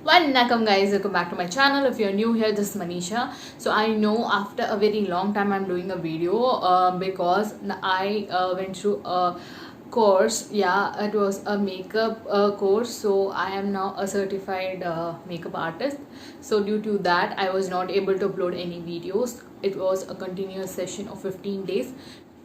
Welcome guys, welcome back to my channel. If you're new here, this is Manisha. So I know after a very long time I'm doing a video because I went through a course. Yeah, it was a makeup course. So I am now a certified makeup artist. So due to that I was not able to upload any videos. It was a continuous session of 15 days.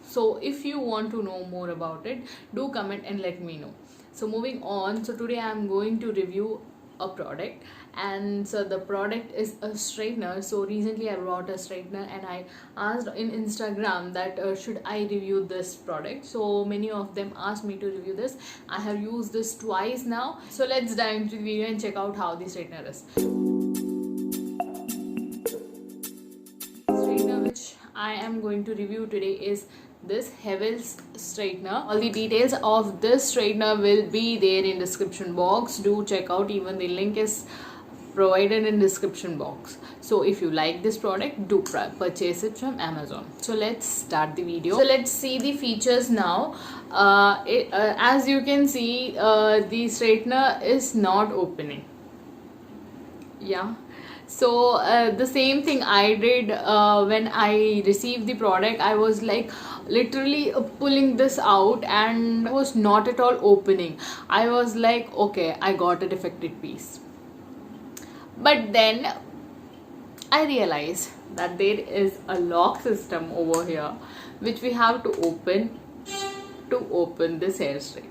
So if you want to know more about it, do comment and let me know. So moving on, so today I'm going to review a product, and so the product is a straightener. So recently I bought a straightener and I asked in Instagram that should I review this product. So many of them asked me to review this. I have used this twice now, so let's dive into the video and check out how the straightener is. Straightener which I am going to review today is this Havells straightener. All the details of this straightener will be there in description box. Do check out, even the link is provided in description box. So if you like this product, do purchase it from Amazon. So let's start the video. So let's see the features now. As you can see, the straightener is not opening. Yeah, so the same thing I did when I received the product. I was like literally pulling this out and it was not at all opening. I was like, okay, I got a defective piece. But then I realized that there is a lock system over here which we have to open this hair straightener.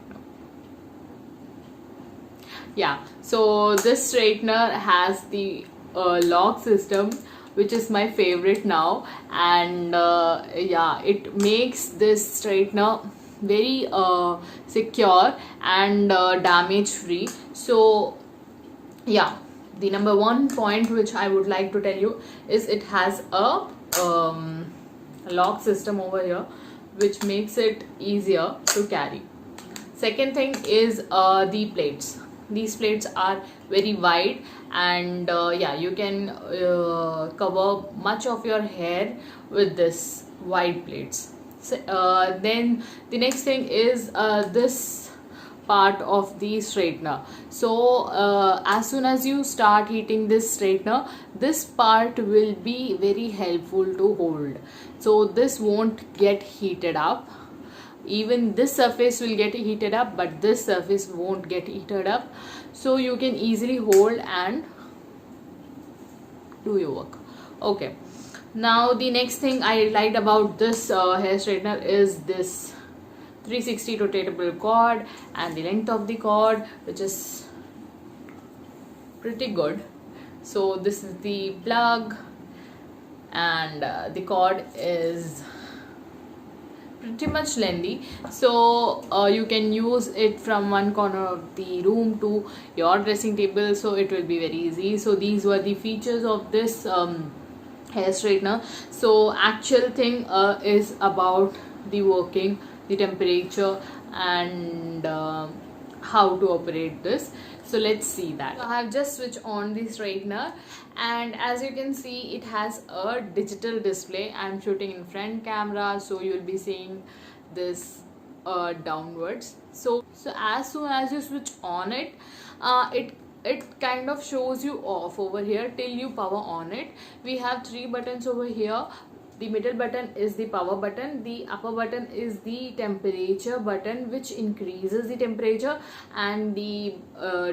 Yeah, so this straightener has the lock system, which is my favorite now, and yeah, it makes this straightener very secure and damage free. So yeah, the number one point which I would like to tell you is it has a lock system over here which makes it easier to carry. Second thing is the plates. These plates are very wide, and yeah, you can cover much of your hair with this wide plates. So, then the next thing is this part of the straightener. So as soon as you start heating this straightener, this part will be very helpful to hold. So this won't get heated up. Even this surface will get heated up, but this surface won't get heated up, so you can easily hold and do your work. Okay, now the next thing I liked about this hair straightener is this 360 rotatable cord, and the length of the cord, which is pretty good. So this is the plug, and the cord is pretty much lengthy, so you can use it from one corner of the room to your dressing table, so it will be very easy. So these were the features of this hair straightener. So actual thing is about the working, the temperature, and how to operate this. So let's see that. So I have just switched on the straightener, and as you can see, it has a digital display. I'm shooting in front camera, so you'll be seeing this downwards. So as soon as you switch on it, it kind of shows you off over here till you power on it. We have three buttons over here. The middle button is the power button, the upper button is the temperature button which increases the temperature, and the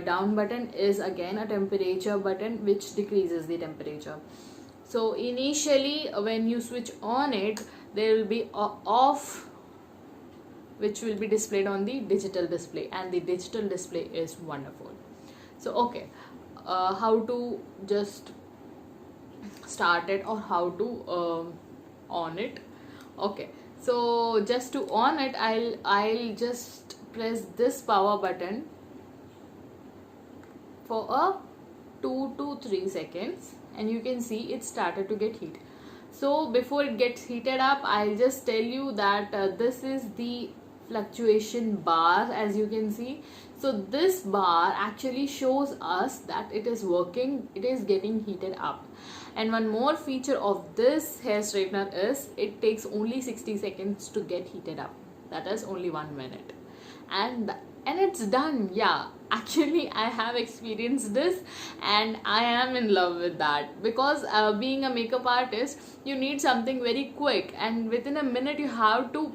down button is again a temperature button which decreases the temperature. So initially when you switch on it, there will be off, which will be displayed on the digital display, and the digital display is wonderful. So okay, how to just start it or how to on it. Okay, so just to on it, I'll just press this power button for a 2 to 3 seconds, and you can see it started to get heat. So before it gets heated up, I'll just tell you that this is the fluctuation bar, as you can see. So this bar actually shows us that it is working, it is getting heated up. And one more feature of this hair straightener is it takes only 60 seconds to get heated up. That is only 1 minute, and it's done. Yeah, actually I have experienced this, and I am in love with that, because being a makeup artist, you need something very quick, and within a minute you have to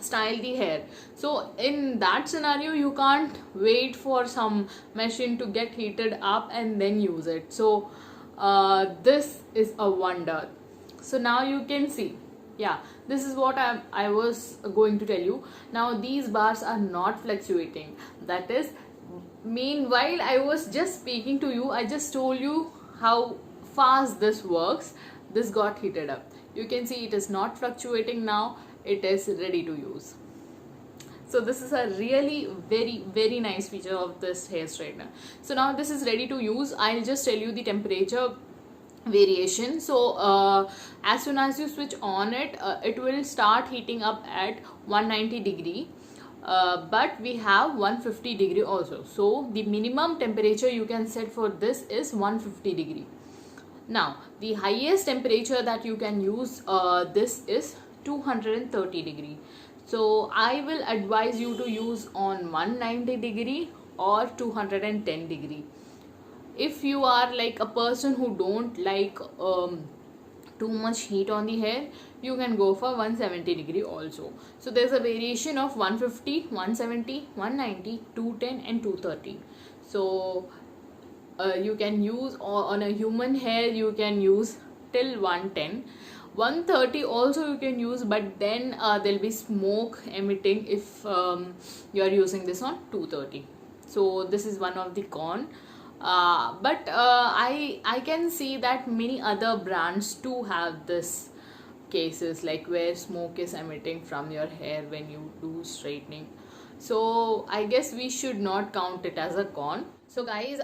style the hair. So in that scenario, you can't wait for some machine to get heated up and then use it. So this is a wonder. So now you can see, yeah, this is what I was going to tell you. Now these bars are not fluctuating, that is, meanwhile I was just speaking to you, I just told you how fast this works. This got heated up, you can see it is not fluctuating now, it is ready to use. So this is a really very nice feature of this hair straightener. So now this is ready to use. I'll just tell you the temperature variation. So as soon as you switch on it, it will start heating up at 190 degree, but we have 150 degree also. So the minimum temperature you can set for this is 150 degree. Now the highest temperature that you can use this is 230 degree. So I will advise you to use on 190 degree or 210 degree. If you are like a person who don't like too much heat on the hair, you can go for 170 degree also. So there's a variation of 150, 170, 190, 210 and 230. So you can use, on a human hair you can use till 110. 130 also you can use, but then there'll be smoke emitting if you are using this on 230. So this is one of the con. But I can see that many other brands too have this cases, like where smoke is emitting from your hair when you do straightening. So I guess we should not count it as a con. So guys,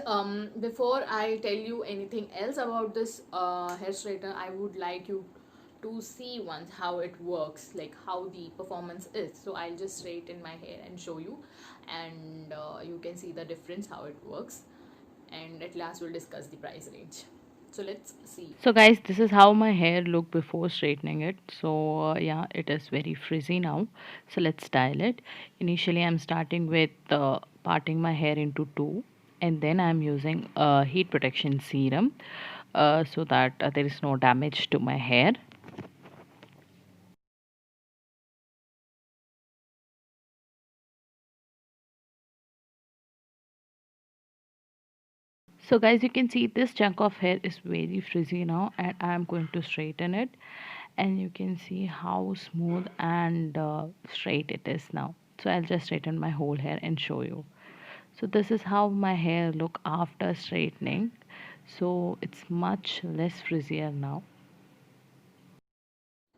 before I tell you anything else about this hair straightener, I would like you to see once how it works, like how the performance is. So I'll just straighten my hair and show you, and you can see the difference how it works, and at last we'll discuss the price range. So let's see. So guys, this is how my hair looked before straightening it. So yeah, it is very frizzy now. So let's style it. Initially I'm starting with parting my hair into two, and then I'm using heat protection serum so that there is no damage to my hair. So guys, you can see this chunk of hair is very frizzy now, and I am going to straighten it, and you can see how smooth and straight it is now. So I'll just straighten my whole hair and show you. So this is how my hair look after straightening. So it's much less frizzier now.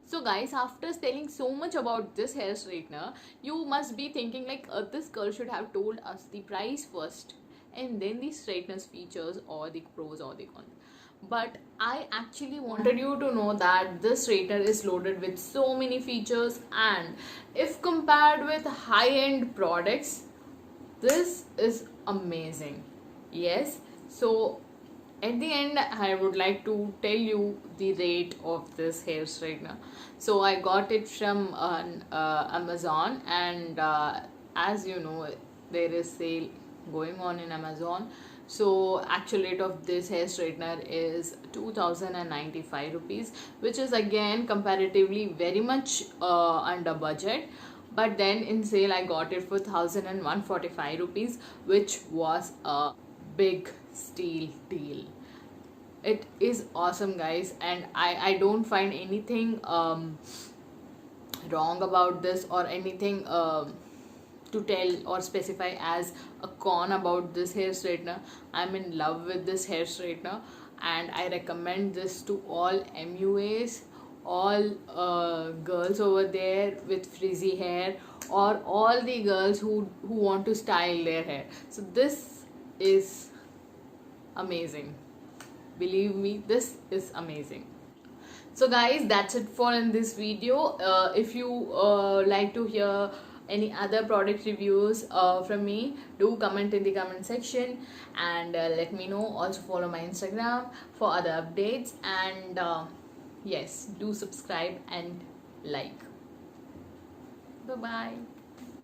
So guys, after telling so much about this hair straightener, you must be thinking like, this girl should have told us the price first and then the straightener's features or the pros or the cons. But I actually wanted you to know that this straightener is loaded with so many features, and if compared with high-end products, this is amazing. Yes, so at the end I would like to tell you the rate of this hair straightener. So I got it from Amazon, and as you know, there is sale going on in Amazon. So actual rate of this hair straightener is 2095 rupees, which is again comparatively very much under budget. But then in sale I got it for 1145 rupees, which was a big steal deal. It is awesome guys, and I don't find anything wrong about this or anything to tell or specify as a con about this hair straightener. I'm in love with this hair straightener, and I recommend this to all MUAs, all girls over there with frizzy hair, or all the girls who want to style their hair. So this is amazing. Believe me, this is amazing. So guys, that's it for in this video. If you like to hear any other product reviews from me, do comment in the comment section, and let me know. Also follow my Instagram for other updates, and yes, do subscribe and like. Bye bye.